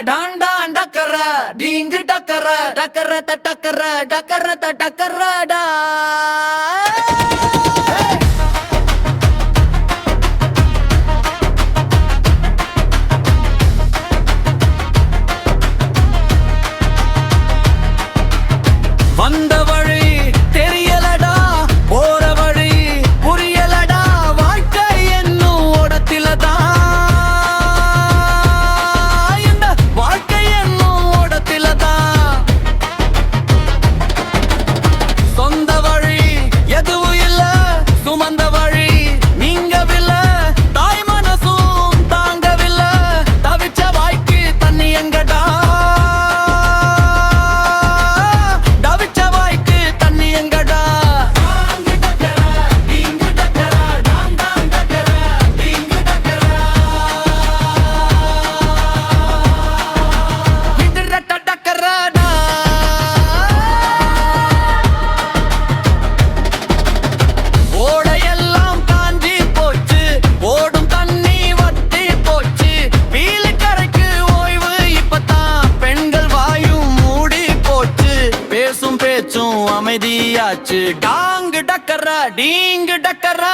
Don Don டக்கர டிங்கு டக்கர டக்கர டக்கர டக்கர டக்கரடா. வந்த வழி தெரியலடா, போற வழி புரியலடா, வாழ்க்கை என்னும் ஓடத்திலதான், இந்த வாழ்க்கை என்னும் ஓடத்திலதான். சொந்த வழி எதுவும் இல்ல, சுமந்த வழி நீங்கவில்லை, தாய் மனசும் தாங்கவில்லை, தவிச்ச வாய்க்கு தண்ணி எங்கடா, அமைதியாச்சு. டாங்கு டக்கரா டிங்கு டக்கரா